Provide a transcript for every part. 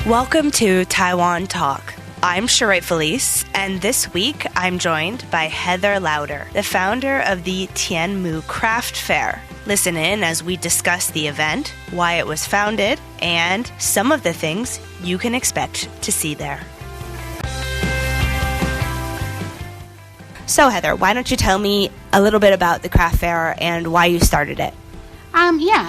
Welcome to Taiwan Talk. I'm Sheree Felice, and this week I'm joined by Heather Lowder, the founder of the Tianmu Craft Fair. Listen in as we discuss the event, why it was founded, and some of the things you can expect to see there. So Heather, why don't you tell me a little bit about the craft fair and why you started it?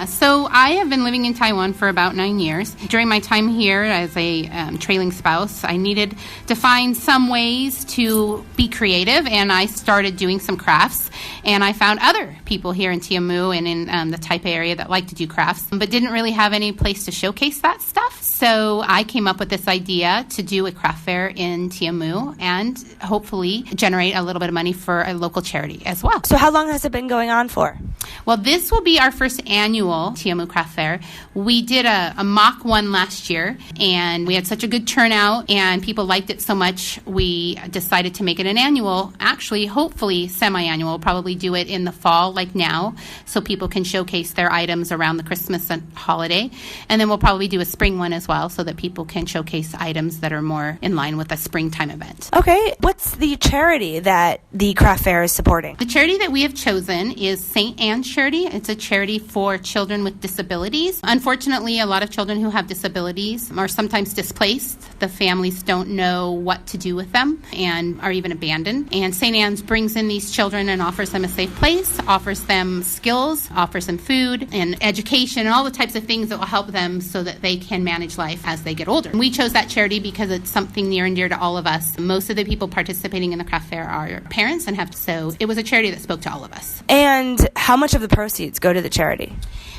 So I have been living in Taiwan for about 9 years. During my time here as a trailing spouse, I needed to find some ways to be creative, and I started doing some crafts. And I found other people here in Tianmu and in the Taipei area that like to do crafts, but didn't really have any place to showcase that stuff. So I came up with this idea to do a craft fair in Tianmu and hopefully generate a little bit of money for a local charity as well. So how long has it been going on for? Well, this will be our first annual Tianmu Craft Fair. We did a mock one last year, and we had such a good turnout, and people liked it so much, we decided to make it an annual, actually, hopefully semi-annual. We'll probably do it in the fall, like now, so people can showcase their items around the Christmas and holiday. And then we'll probably do a spring one as well, so that people can showcase items that are more in line with a springtime event. Okay, what's the charity that the craft fair is supporting? The charity that we have chosen is St. Anne's Charity. It's a charity for children with disabilities. Unfortunately, a lot of children who have disabilities are sometimes displaced. The families don't know what to do with them and are even abandoned. And St. Anne's brings in these children and offers them a safe place, offers them skills, offers them food and education and all the types of things that will help them so that they can manage life as they get older. We chose that charity because it's something near and dear to all of us. Most of the people participating in the craft fair are parents, and so it was a charity that spoke to all of us. And how much of the proceeds go to the charity?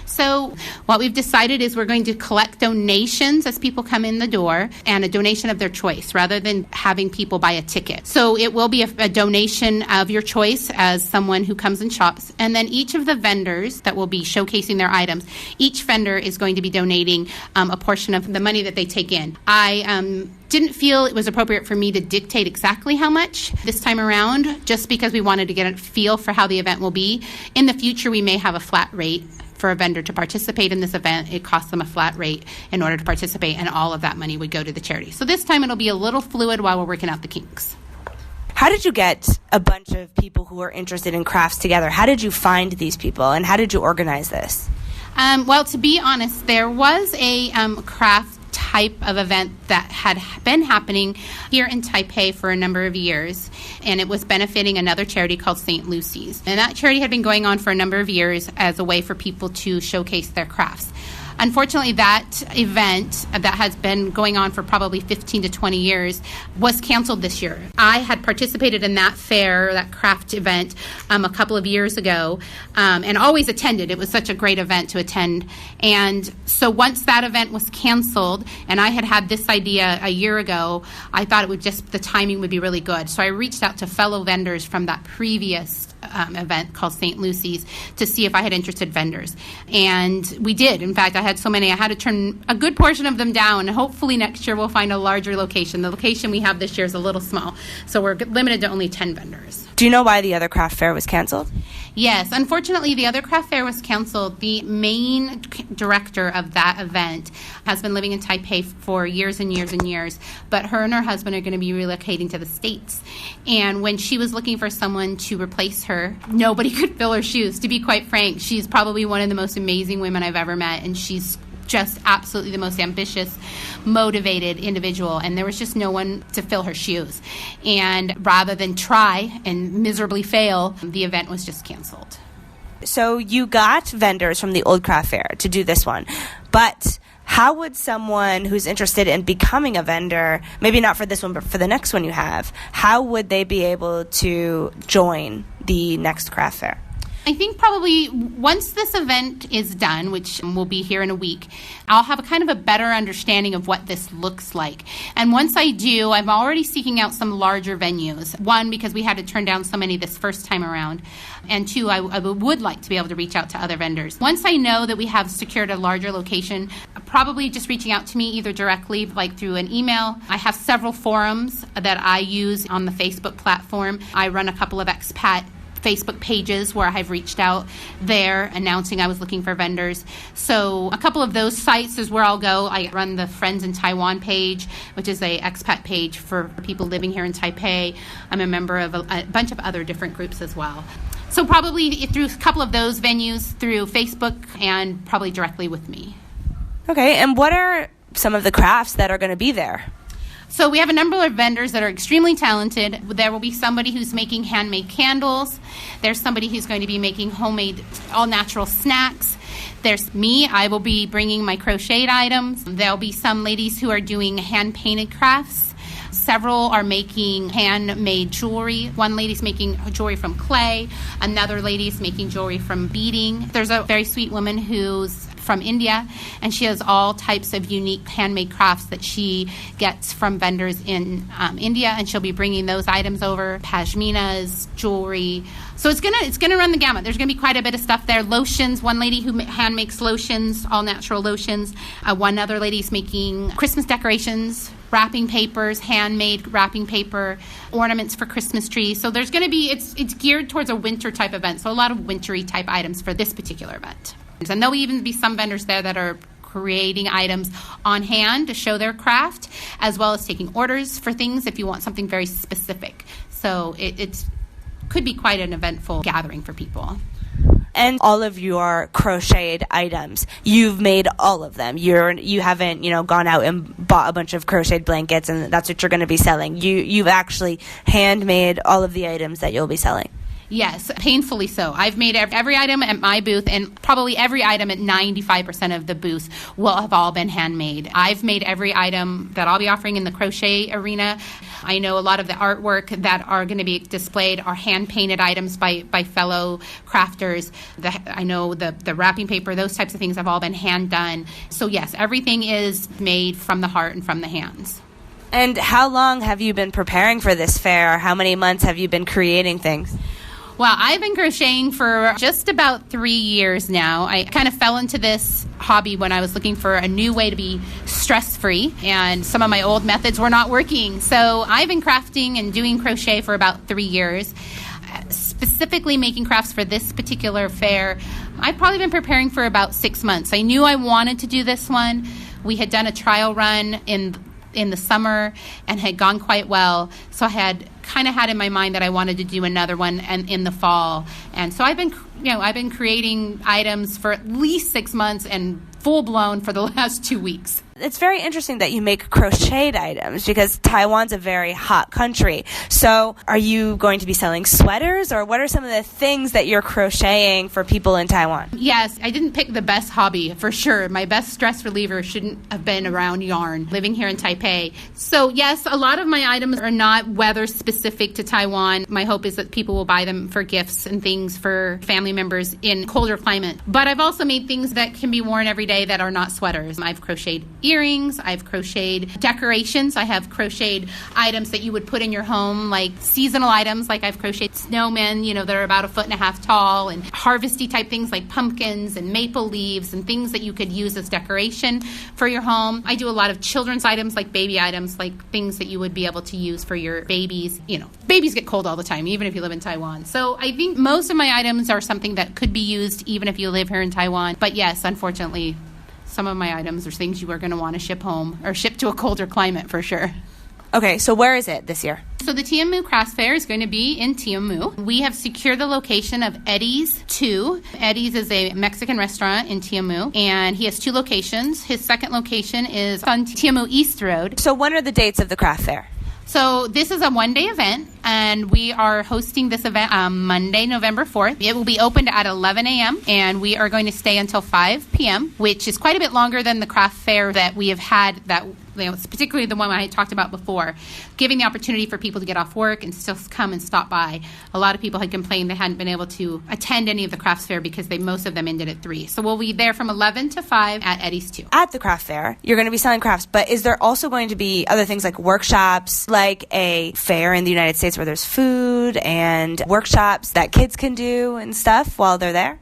So what we've decided is we're going to collect donations as people come in the door, and a donation of their choice rather than having people buy a ticket. So it will be a donation of your choice as someone who comes and shops. And then each of the vendors that will be showcasing their items, each vendor is going to be donating a portion of the money that they take in. I didn't feel it was appropriate for me to dictate exactly how much this time around, just because we wanted to get a feel for how the event will be. In the future, we may have a flat rate for a vendor to participate in this event. It costs them a flat rate in order to participate, and all of that money would go to the charity. So this time it'll be a little fluid while we're working out the kinks. How did you get a bunch of people who are interested in crafts together? How did you find these people, and how did you organize this? Well, to be honest, there was a craft type of event that had been happening here in Taipei for a number of years, and it was benefiting another charity called St. Lucy's. And that charity had been going on for a number of years as a way for people to showcase their crafts. Unfortunately, that event that has been going on for probably 15 to 20 years was canceled this year. I had participated in that fair, that craft event, a couple of years ago, and always attended. It was such a great event to attend. And so once that event was canceled, and I had this idea a year ago, I thought the timing would be really good. So I reached out to fellow vendors from that previous event called St. Lucy's to see if I had interested vendors. And we did. In fact, I had so many, I had to turn a good portion of them down. Hopefully next year we'll find a larger location. The location we have this year is a little small, so we're limited to only 10 vendors. Do you know why the other craft fair was canceled? Yes, unfortunately, the other craft fair was canceled. The main director of that event has been living in Taipei for years and years and years, but her and her husband are going to be relocating to the States. And when she was looking for someone to replace her, nobody could fill her shoes. To be quite frank, she's probably one of the most amazing women I've ever met, and she's just absolutely the most ambitious, motivated individual, and there was just no one to fill her shoes. And rather than try and miserably fail, the event was just canceled. So you got vendors from the old craft fair to do this one, but how would someone who's interested in becoming a vendor, maybe not for this one, but for the next one you have, how would they be able to join the next craft fair? I think probably once this event is done, which will be here in a week, I'll have a kind of a better understanding of what this looks like. And once I do, I'm already seeking out some larger venues. One, because we had to turn down so many this first time around. And two, I would like to be able to reach out to other vendors. Once I know that we have secured a larger location, probably just reaching out to me either directly, like through an email. I have several forums that I use on the Facebook platform. I run a couple of expat Facebook pages where I've reached out there announcing I was looking for vendors. So a couple of those sites is where I'll go. I run the Friends in Taiwan page, which is a expat page for people living here in Taipei. I'm a member of a bunch of other different groups as well. So probably through a couple of those venues, through Facebook and probably directly with me. Okay, and what are some of the crafts that are going to be there? So we have a number of vendors that are extremely talented. There will be somebody who's making handmade candles. There's somebody who's going to be making homemade, all-natural snacks. There's me. I will be bringing my crocheted items. There'll be some ladies who are doing hand-painted crafts. Several are making handmade jewelry. One lady's making jewelry from clay. Another lady's making jewelry from beading. There's a very sweet woman who's from India, and she has all types of unique handmade crafts that she gets from vendors in India, and she'll be bringing those items over, pashminas, jewelry. So it's gonna run the gamut. There's gonna be quite a bit of stuff there. Lotions. One lady who hand makes lotions, all natural lotions. One other lady's making Christmas decorations, wrapping papers, handmade wrapping paper, ornaments for Christmas trees. So there's gonna be it's geared towards a winter type event. So a lot of wintry type items for this particular event. And there'll even be some vendors there that are creating items on hand to show their craft, as well as taking orders for things if you want something very specific. So it could be quite an eventful gathering for people. And all of your crocheted items, you've made all of them. You haven't, gone out and bought a bunch of crocheted blankets and that's what you're going to be selling. You've actually handmade all of the items that you'll be selling. Yes, painfully so. I've made every item at my booth, and probably every item at 95% of the booths will have all been handmade. I've made every item that I'll be offering in the crochet arena. I know a lot of the artwork that are going to be displayed are hand-painted items by fellow crafters. I know the wrapping paper, those types of things have all been hand-done. So yes, everything is made from the heart and from the hands. And how long have you been preparing for this fair? How many months have you been creating things? Well, I've been crocheting for just about 3 years now. I kind of fell into this hobby when I was looking for a new way to be stress-free, and some of my old methods were not working. So I've been crafting and doing crochet for about 3 years. Specifically making crafts for this particular fair, I've probably been preparing for about 6 months. I knew I wanted to do this one. We had done a trial run in the summer and had gone quite well. So I had kind of had in my mind that I wanted to do another one and in the fall. And so I've been creating items for at least 6 months and full blown for the last 2 weeks. It's very interesting that you make crocheted items because Taiwan's a very hot country. So are you going to be selling sweaters, or what are some of the things that you're crocheting for people in Taiwan? Yes, I didn't pick the best hobby for sure. My best stress reliever shouldn't have been around yarn, living here in Taipei. So yes, a lot of my items are not weather specific to Taiwan. My hope is that people will buy them for gifts and things for family members in colder climate. But I've also made things that can be worn every day that are not sweaters. I've crocheted earrings, I've crocheted decorations, I have crocheted items that you would put in your home, like seasonal items, like I've crocheted snowmen, that are about 1.5 feet tall, and harvesty type things like pumpkins and maple leaves and things that you could use as decoration for your home. I do a lot of children's items, like baby items, like things that you would be able to use for your babies. Babies get cold all the time, even if you live in Taiwan. So I think most of my items are something that could be used even if you live here in Taiwan. But yes, unfortunately, some of my items are things you are going to want to ship home or ship to a colder climate for sure. Okay, so where is it this year? So the Tianmu Craft Fair is going to be in Tianmu. We have secured the location of Eddie's 2. Eddie's is a Mexican restaurant in Tianmu, and he has 2 locations. His second location is on Tianmu East Road. So when are the dates of the craft fair? So this is a one-day event, and we are hosting this event on Monday, November 4th. It will be opened at 11 a.m., and we are going to stay until 5 p.m., which is quite a bit longer than the craft fair that we have had, that particularly the one I talked about before, giving the opportunity for people to get off work and still come and stop by. A lot of people had complained they hadn't been able to attend any of the crafts fair because most of them ended at 3. So we'll be there from 11 to 5 at Eddie's 2. At the craft fair, you're going to be selling crafts, but is there also going to be other things like workshops, like a fair in the United States where there's food and workshops that kids can do and stuff while they're there?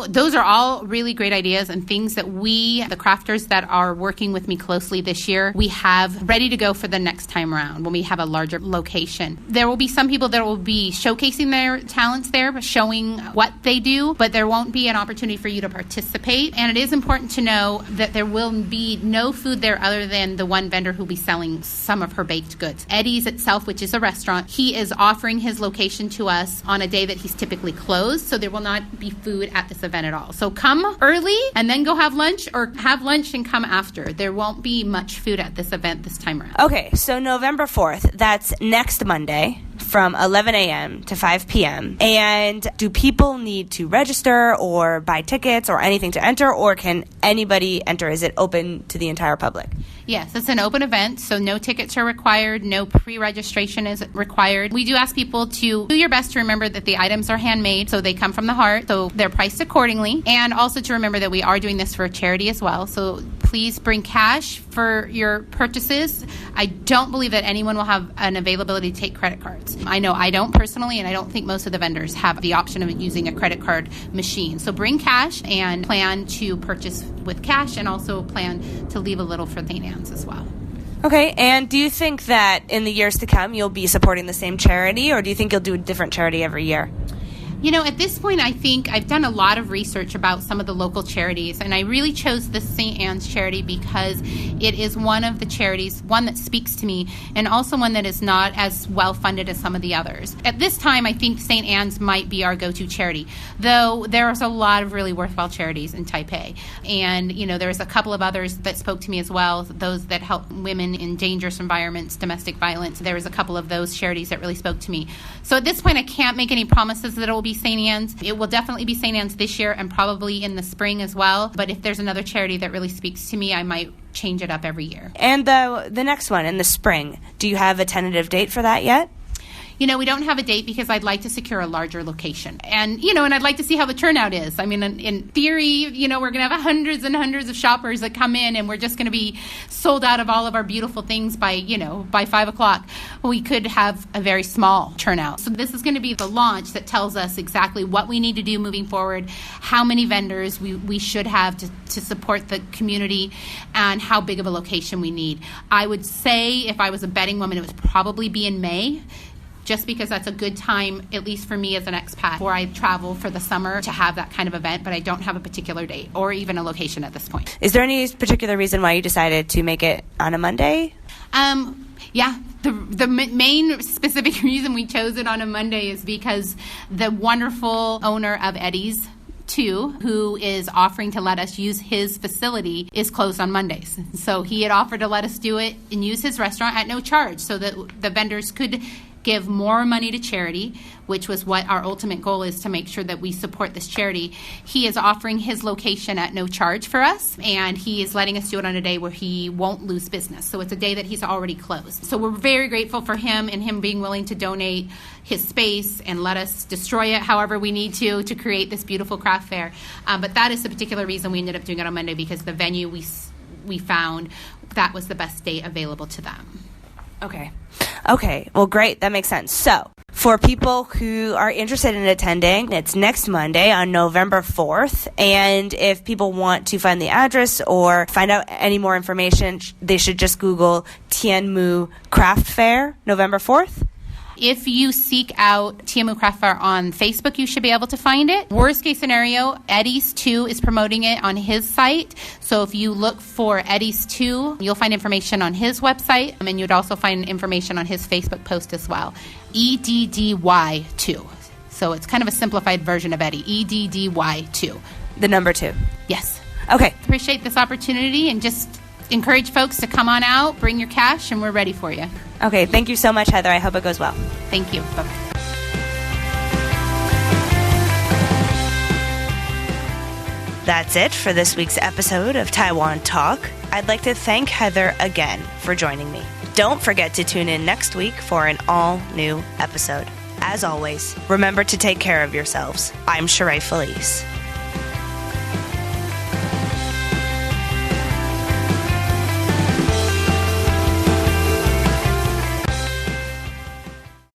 Those are all really great ideas and things that the crafters that are working with me closely this year, we have ready to go for the next time around when we have a larger location. There will be some people that will be showcasing their talents there, showing what they do, but there won't be an opportunity for you to participate. And it is important to know that there will be no food there other than the one vendor who will be selling some of her baked goods. Eddie's itself, which is a restaurant, he is offering his location to us on a day that he's typically closed, so there will not be food at this event at all. So come early and then go have lunch, or have lunch and come after. There won't be much food at this event this time around. Okay, so November 4th, that's next Monday from 11 a.m. to 5 p.m. And do people need to register or buy tickets or anything to enter, or can anybody enter? Is it open to the entire public? Yes, it's an open event, so no tickets are required, no pre-registration is required. We do ask people to do your best to remember that the items are handmade, so they come from the heart, so they're priced accordingly, and also to remember that we are doing this for a charity as well, so please bring cash for your purchases. I don't believe that anyone will have an availability to take credit cards. I know I don't personally, and I don't think most of the vendors have the option of using a credit card machine. So bring cash and plan to purchase with cash, and also plan to leave a little for St. Anne's as well. Okay, and do you think that in the years to come you'll be supporting the same charity, or do you think you'll do a different charity every year? At this point, I think I've done a lot of research about some of the local charities, and I really chose the St. Anne's charity because it is one of the charities, one that speaks to me, and also one that is not as well funded as some of the others. At this time, I think St. Anne's might be our go-to charity, though there's a lot of really worthwhile charities in Taipei. And, there's a couple of others that spoke to me as well, those that help women in dangerous environments, domestic violence. There was a couple of those charities that really spoke to me. So at this point, I can't make any promises that it will be St. Anne's. It will definitely be St. Anne's this year, and probably in the spring as well. But if there's another charity that really speaks to me, I might change it up every year. And the next one in the spring, do you have a tentative date for that yet? We don't have a date because I'd like to secure a larger location. And, and I'd like to see how the turnout is. I mean, in theory, we're going to have hundreds and hundreds of shoppers that come in, and we're just going to be sold out of all of our beautiful things by 5 o'clock. We could have a very small turnout. So this is going to be the launch that tells us exactly what we need to do moving forward, how many vendors we should have to support the community, and how big of a location we need. I would say, if I was a betting woman, it would probably be in May, just because that's a good time, at least for me as an expat, before I travel for the summer, to have that kind of event, but I don't have a particular date or even a location at this point. Is there any particular reason why you decided to make it on a Monday? Yeah, the main specific reason we chose it on a Monday is because the wonderful owner of Eddie's, who is offering to let us use his facility, is closed on Mondays. So he had offered to let us do it and use his restaurant at no charge, so that the vendors could give more money to charity, which was what our ultimate goal is, to make sure that we support this charity. He is offering his location at no charge for us, and he is letting us do it on a day where he won't lose business. So it's a day that he's already closed. So we're very grateful for him, and him being willing to donate his space and let us destroy it however we need to create this beautiful craft fair. But that is the particular reason we ended up doing it on Monday, because the venue we found, that was the best date available to them. Okay. Well, great. That makes sense. So, for people who are interested in attending, it's next Monday on November 4th. And if people want to find the address or find out any more information, they should just Google Tianmu Craft Fair, November 4th. If you seek out Tianmu Craft Fair on Facebook, you should be able to find it. Worst case scenario, Eddie's 2 is promoting it on his site. So if you look for Eddie's 2, you'll find information on his website, and you'd also find information on his Facebook post as well. EDDY 2. So it's kind of a simplified version of Eddie. EDDY 2. The number 2. Yes. Okay. Appreciate this opportunity, and just encourage folks to come on out, bring your cash, and we're ready for you. Okay, thank you so much, Heather. I hope it goes well. Thank you. Bye-bye. That's it for this week's episode of Taiwan Talk. I'd like to thank Heather again for joining me. Don't forget to tune in next week for an all-new episode. As always, remember to take care of yourselves. I'm Sheree Felice.